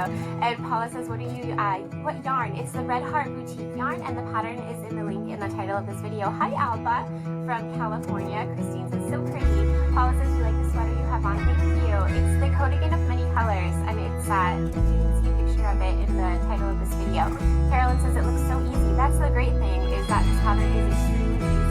video. And Paula says, what yarn? It's the Red Heart Boutique yarn, and the pattern is in the link in the title of this video. Hi Alba from California. Christine says, so pretty. Paula says, you like the sweater you have on? Thank you. It's the coating of many colors, and it's you can see a picture of it in the title of this video. Carolyn says, it looks so easy. That's the great thing, is that this pattern is extremely easy.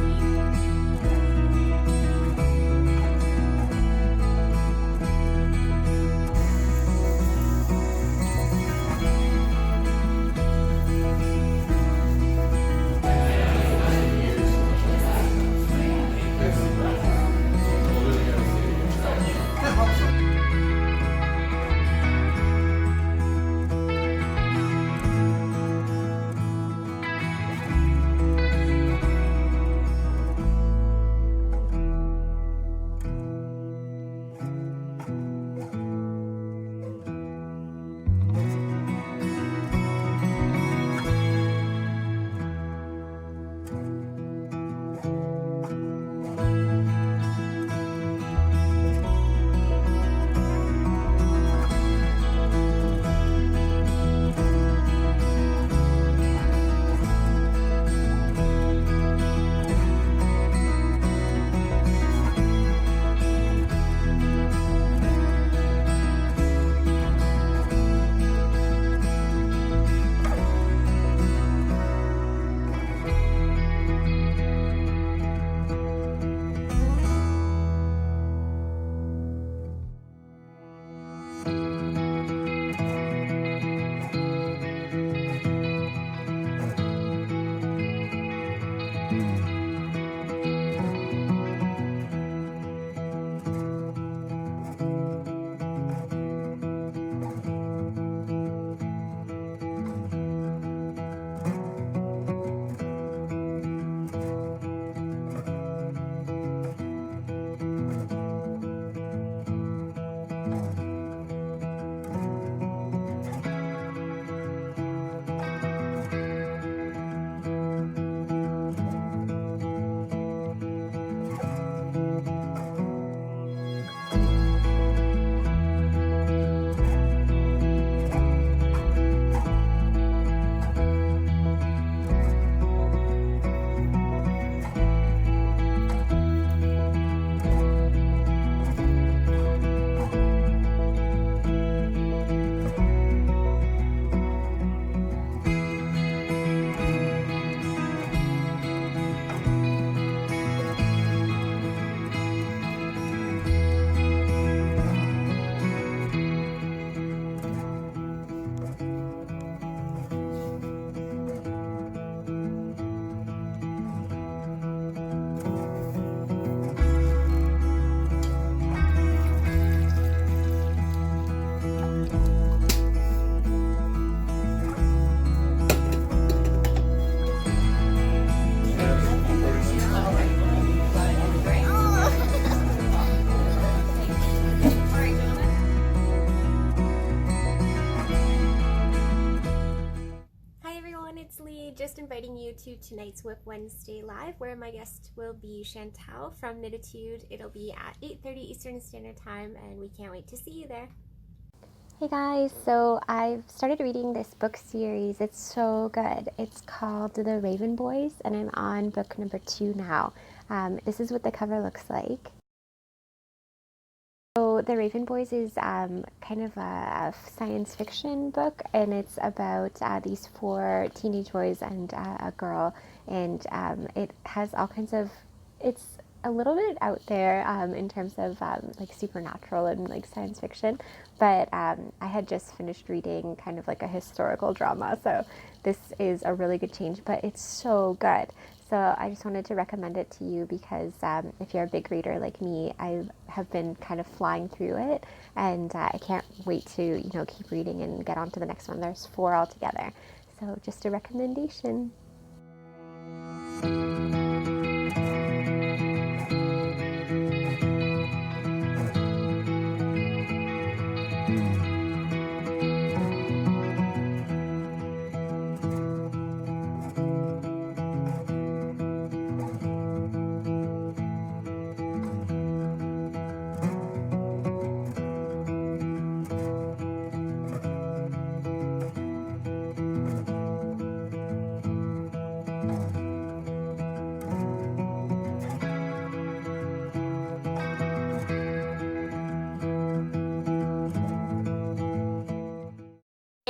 Just inviting you to tonight's WIP Wednesday Live, where my guest will be Chantal from Knititude. It'll be at 8:30 Eastern Standard Time, and we can't wait to see you there. Hey guys, so I've started reading this book series. It's so good. It's called The Raven Boys, and I'm on book number 2 now. This is what the cover looks like. So The Raven Boys is kind of a science fiction book, and it's about these 4 teenage boys and a girl, and it has all kinds of, it's a little bit out there in terms of like supernatural and like science fiction, but I had just finished reading kind of like a historical drama, so this is a really good change, but it's so good. So I just wanted to recommend it to you because if you're a big reader like me, I have been kind of flying through it, and I can't wait to, keep reading and get on to the next one. There's 4 altogether. So just a recommendation.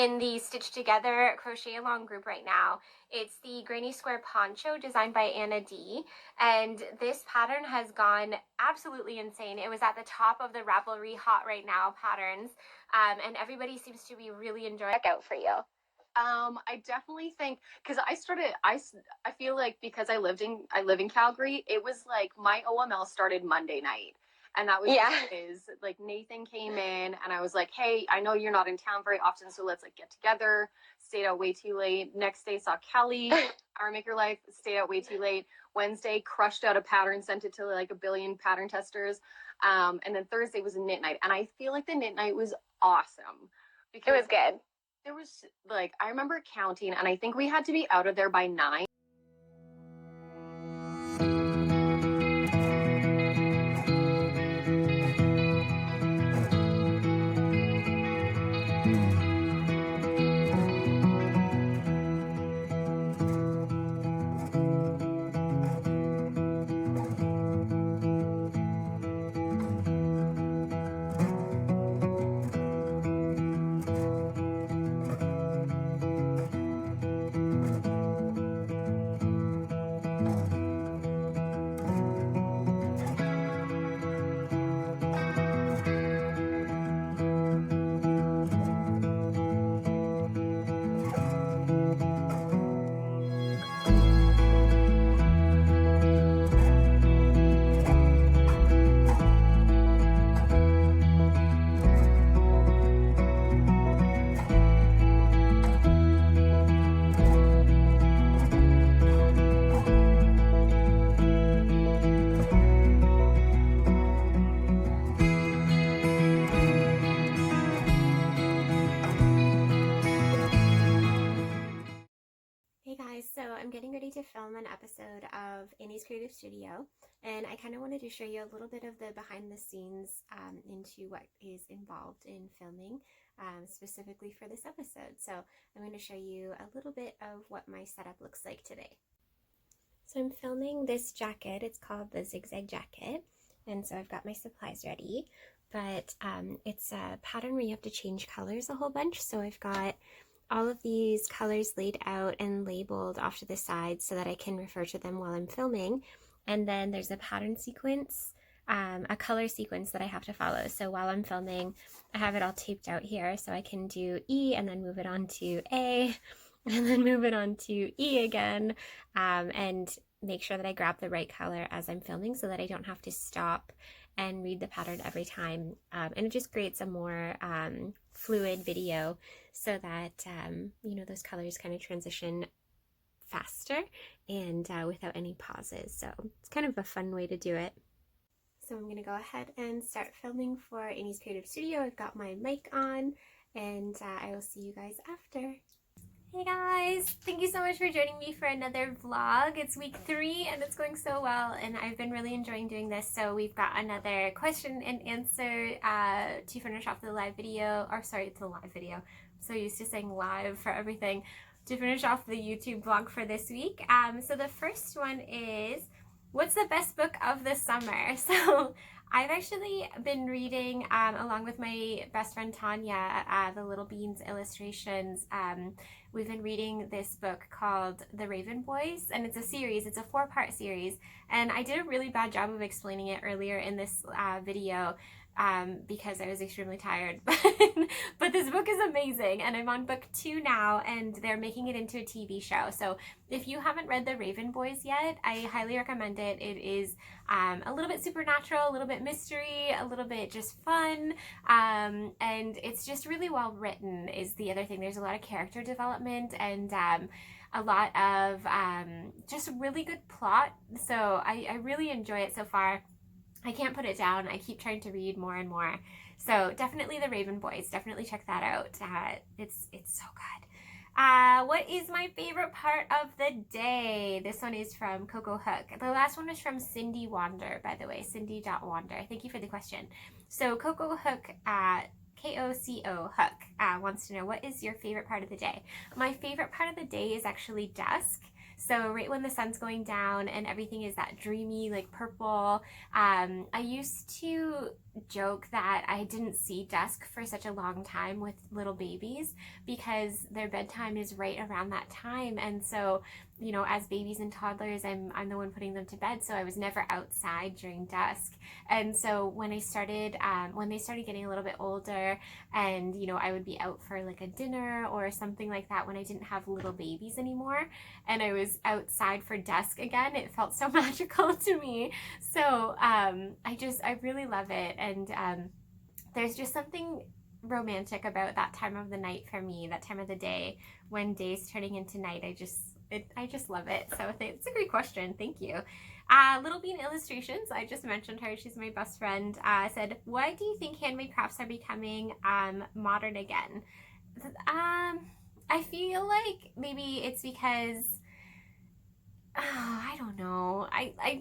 in the Stitch Together Crochet Along group right now. It's the Granny Square Poncho designed by Anna D. And this pattern has gone absolutely insane. It was at the top of the Ravelry Hot Right Now patterns, and everybody seems to be really enjoying it. Out for you. I definitely think because I feel like because I live in Calgary, it was like my OML started Monday night. And that was like Nathan came in and I was like, hey, I know you're not in town very often, so let's like get together. Stayed out way too late. Next day saw Kelly, Our Maker Life, stayed out way too late. Wednesday crushed out a pattern, sent it to like a billion pattern testers. And then Thursday was a knit night. And I feel like the knit night was awesome. Because it was good. There was like, I remember counting, and I think we had to be out of there by 9. Hey guys, so I'm getting ready to film an episode of Annie's Creative Studio, and I kind of wanted to show you a little bit of the behind the scenes into what is involved in filming, specifically for this episode. So I'm going to show you a little bit of what my setup looks like today. So I'm filming this jacket. It's called the Zigzag Jacket, and so I've got my supplies ready, but it's a pattern where you have to change colors a whole bunch. So I've got all of these colors laid out and labeled off to the side so that I can refer to them while I'm filming. And then there's a pattern sequence, a color sequence that I have to follow. So while I'm filming, I have it all taped out here so I can do E and then move it on to A and then move it on to E again, and make sure that I grab the right color as I'm filming so that I don't have to stop and read the pattern every time. And it just creates a more fluid video so that, you know, those colors kind of transition faster and without any pauses. So it's kind of a fun way to do it. So I'm going to go ahead and start filming for Annie's Creative Studio. I've got my mic on, and I will see you guys after. Hey guys, thank you so much for joining me for another vlog. It's week 3 and it's going so well, and I've been really enjoying doing this. So we've got another question and answer to finish off the live video, or sorry, it's a live video. I'm so used to saying live for everything. To finish off the YouTube vlog for this week. So the first one is, what's the best book of the summer? So I've actually been reading, along with my best friend Tanya, the Little Beans illustrations. We've been reading this book called The Raven Boys, and it's a series. It's a 4-part series, and I did a really bad job of explaining it earlier in this video because I was extremely tired. But this book is amazing, and I'm on book 2 now, and they're making it into a TV show. So if you haven't read The Raven Boys yet, I highly recommend it. It is a little bit supernatural, a little bit mystery, a little bit just fun, and it's just really well written is the other thing. There's a lot of character development and a lot of just really good plot. So I really enjoy it so far. I can't put it down. I keep trying to read more and more. So definitely The Raven Boys. Definitely check that out. It's so good. What is my favorite part of the day? This one is from CoCo Hook. The last one was from Cindy Wander, by the way. Cindy.Wander. Thank you for the question. So CoCo Hook, KOCO Hook, wants to know, what is your favorite part of the day? My favorite part of the day is actually dusk. So right when the sun's going down and everything is that dreamy, like purple. I used to joke that I didn't see dusk for such a long time with little babies because their bedtime is right around that time. And so, you know, as babies and toddlers, I'm the one putting them to bed. So I was never outside during dusk. And so when they started getting a little bit older and, you know, I would be out for like a dinner or something like that when I didn't have little babies anymore and I was outside for dusk again, it felt so magical to me. So I really love it, and there's just something romantic about that time of the night for me, that time of the day when day's turning into night. I just love it. So it's a great question. Thank you. Little Bean Illustrations, I just mentioned her. She's my best friend. Said, why do you think handmade crafts are becoming modern again? I feel like maybe it's because I don't know.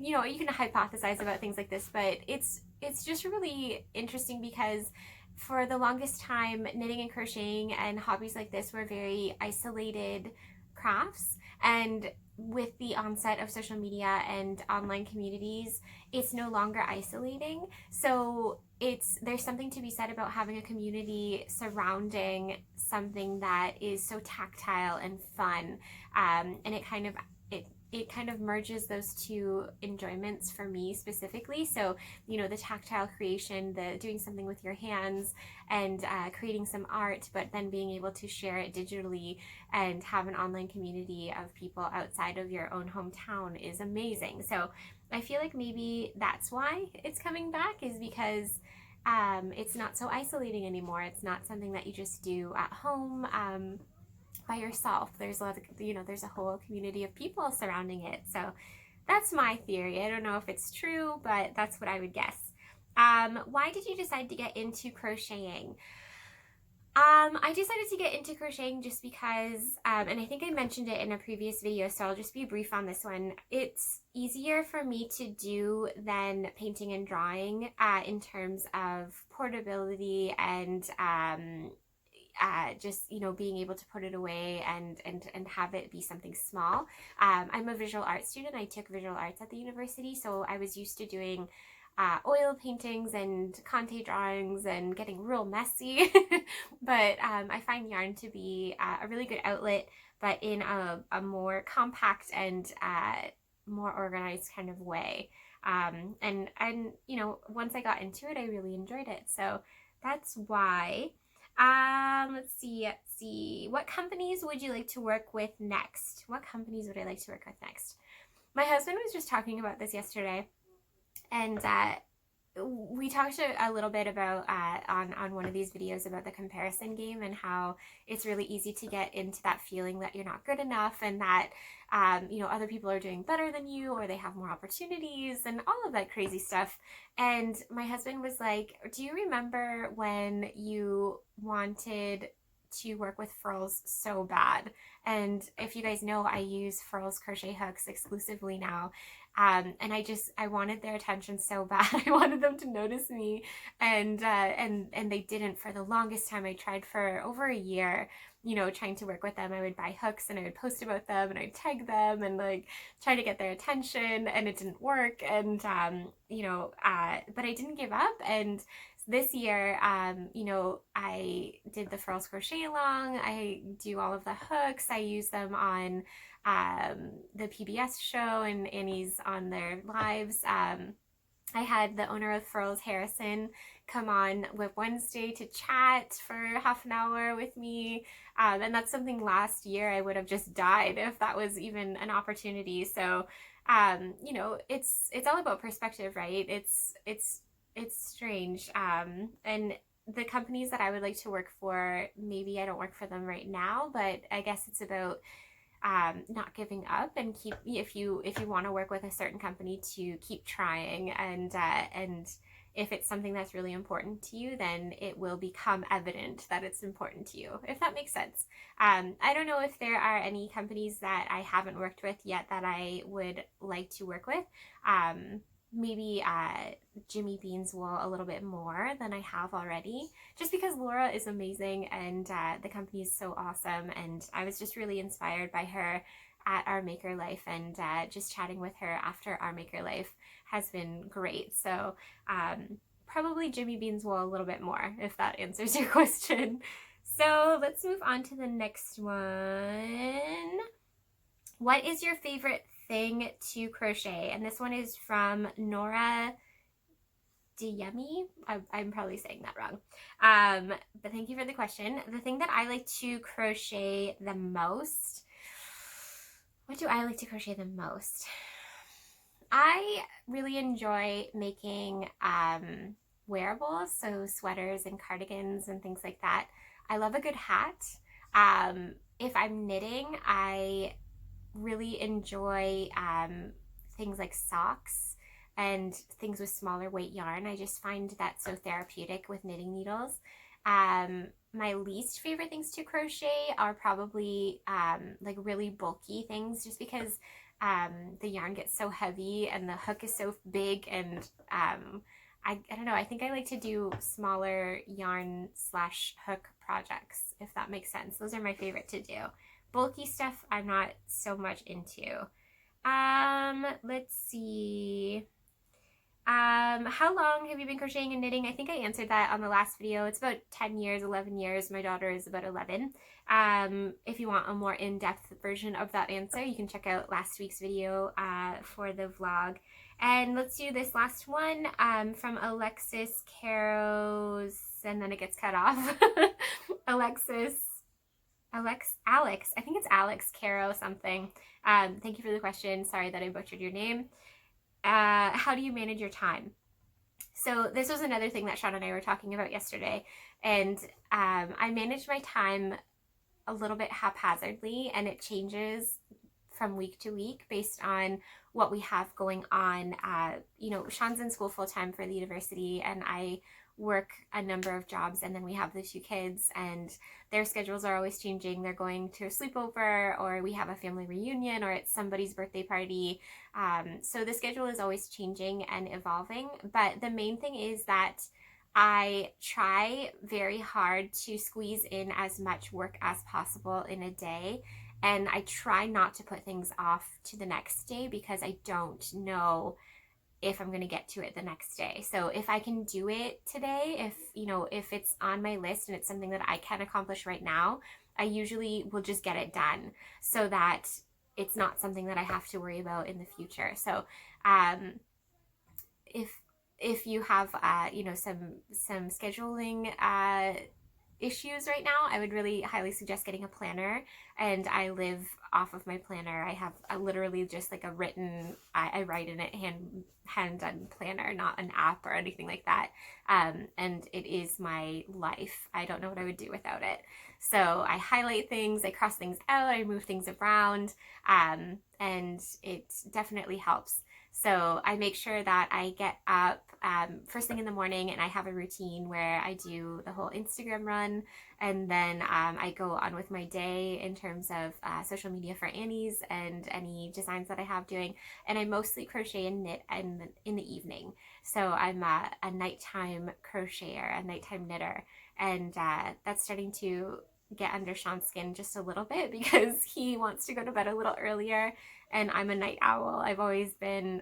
You know, you can hypothesize about things like this, but it's just really interesting because for the longest time, knitting and crocheting and hobbies like this were very isolated crafts. And with the onset of social media and online communities, it's no longer isolating. So there's something to be said about having a community surrounding something that is so tactile and fun, and it kind of merges those two enjoyments for me specifically. So, you know, the tactile creation, the doing something with your hands and creating some art, but then being able to share it digitally and have an online community of people outside of your own hometown is amazing. So I feel like maybe that's why it's coming back, is because it's not so isolating anymore. It's not something that you just do at home. By yourself. There's a lot of, you know, there's a whole community of people surrounding it. So that's my theory. I don't know if it's true, but that's what I would guess. Why did you decide to get into crocheting? I decided to get into crocheting just because, and I think I mentioned it in a previous video, so I'll just be brief on this one. It's easier for me to do than painting and drawing in terms of portability and just, you know, being able to put it away and have it be something small. I'm a visual arts student. I took visual arts at the university, so I was used to doing oil paintings and Conte drawings and getting real messy. But I find yarn to be a really good outlet, but in a more compact and more organized kind of way. And you know, once I got into it, I really enjoyed it. So that's why. Let's see. What companies would you like to work with next? What companies would I like to work with next? My husband was just talking about this yesterday, and we talked a little bit about on one of these videos about the comparison game and how it's really easy to get into that feeling that you're not good enough and that you know, other people are doing better than you or they have more opportunities and all of that crazy stuff. And my husband was like, do you remember when you wanted to work with furls so bad? And if you guys know, I use furls crochet hooks exclusively now. And I wanted their attention so bad. I wanted them to notice me, and they didn't for the longest time. I tried for over a year, you know, trying to work with them. I would buy hooks and I would post about them and I'd tag them and like try to get their attention, and it didn't work. And you know, but I didn't give up. And this year, you know, I did the Furls Crochet Along. I do all of the hooks. I use them on the PBS show and Annie's on their lives. I had the owner of Furls, Harrison, come on Whip Wednesday to chat for half an hour with me. And that's something last year I would have just died if that was even an opportunity. So, you know, it's all about perspective, right? It's strange. And the companies that I would like to work for, maybe I don't work for them right now, but I guess it's about not giving up and keep, if you want to work with a certain company, to keep trying, and if it's something that's really important to you, then it will become evident that it's important to you, if that makes sense. I don't know if there are any companies that I haven't worked with yet that I would like to work with. Maybe Jimmy Bean's Wool a little bit more than I have already, just because Laura is amazing and the company is so awesome, and I was just really inspired by her at our Maker Life, and just chatting with her after our Maker Life has been great. So probably Jimmy Bean's wool a little bit more, if that answers your question. So let's move on to the next one. What is your favorite thing to crochet? And this one is from Nora Diemi. I'm probably saying that wrong. But thank you for the question. The thing that I like to crochet the most, what do I like to crochet the most? I really enjoy making wearables, so sweaters and cardigans and things like that. I love a good hat. If I'm knitting, I really enjoy things like socks and things with smaller weight yarn. I just find that so therapeutic with knitting needles. My least favorite things to crochet are probably like really bulky things, just because the yarn gets so heavy and the hook is so big, and I don't know, I think I like to do smaller yarn slash hook projects, if that makes sense. Those are my favorite to do. Bulky stuff I'm not so much into. Let's see. How long have you been crocheting and knitting? I think I answered that on the last video. It's about 10 years, 11 years. My daughter is about 11. If you want a more in-depth version of that answer, you can check out last week's video for the vlog. And let's do this last one from Alexis Caros, and then it gets cut off. Alex, I think it's Alex Caro something. Thank you for the question. Sorry that I butchered your name. How do you manage your time? So this was another thing that Sean and I were talking about yesterday, and I manage my time a little bit haphazardly, and it changes from week to week based on what we have going on. You know, Sean's in school full-time for the university, and I work a number of jobs, and then we have the 2 kids, and their schedules are always changing. They're going to a sleepover, or we have a family reunion, or it's somebody's birthday party. So the schedule is always changing and evolving, but the main thing is that I try very hard to squeeze in as much work as possible in a day, and I try not to put things off to the next day, because I don't know if I'm going to get to it the next day. So if I can do it today, if it's on my list and it's something that I can accomplish right now, I usually will just get it done, so that it's not something that I have to worry about in the future. So if you have some scheduling issues right now, I would really highly suggest getting a planner. And I live off of my planner. I have literally just like a written, I write in it, hand done planner, not an app or anything like that. And it is my life. I don't know what I would do without it. So I highlight things, I cross things out, I move things around, and it definitely helps. So I make sure that I get up first thing in the morning, and I have a routine where I do the whole Instagram run, and then I go on with my day in terms of social media for Annie's and any designs that I have doing. And I mostly crochet and knit in the evening. So I'm a nighttime crocheter, a nighttime knitter, and that's starting to get under Sean's skin just a little bit, because he wants to go to bed a little earlier, and I'm a night owl. I've always been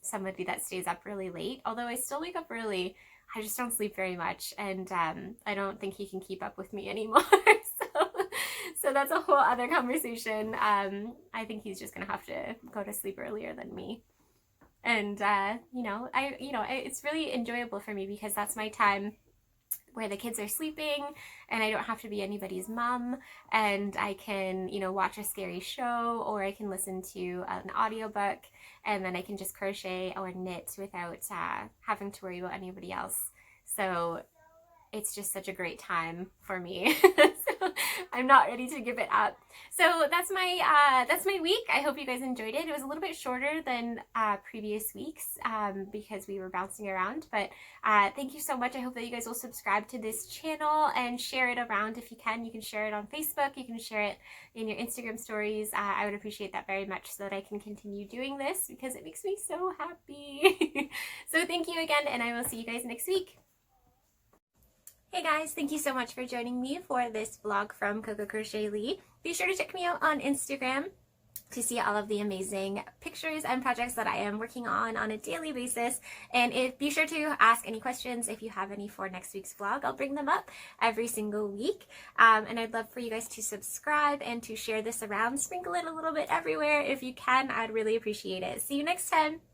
somebody that stays up really late, although I still wake up early. I just don't sleep very much, and I don't think he can keep up with me anymore. So that's a whole other conversation. I think he's just gonna have to go to sleep earlier than me. And it's really enjoyable for me, because that's my time where the kids are sleeping and I don't have to be anybody's mom, and I can, watch a scary show, or I can listen to an audiobook, and then I can just crochet or knit without having to worry about anybody else. So it's just such a great time for me. So I'm not ready to give it up. So that's my week. I hope you guys enjoyed it. It was a little bit shorter than previous weeks because we were bouncing around, but thank you so much. I hope that you guys will subscribe to this channel and share it around if you can. You can share it on Facebook. You can share it in your Instagram stories. I would appreciate that very much, so that I can continue doing this, because it makes me so happy. So thank you again, and I will see you guys next week. Hey guys, thank you so much for joining me for this vlog from CoCo Crochet Lee. Be sure to check me out on Instagram to see all of the amazing pictures and projects that I am working on a daily basis. And be sure to ask any questions if you have any for next week's vlog. I'll bring them up every single week. And I'd love for you guys to subscribe and to share this around. Sprinkle it a little bit everywhere if you can. I'd really appreciate it. See you next time.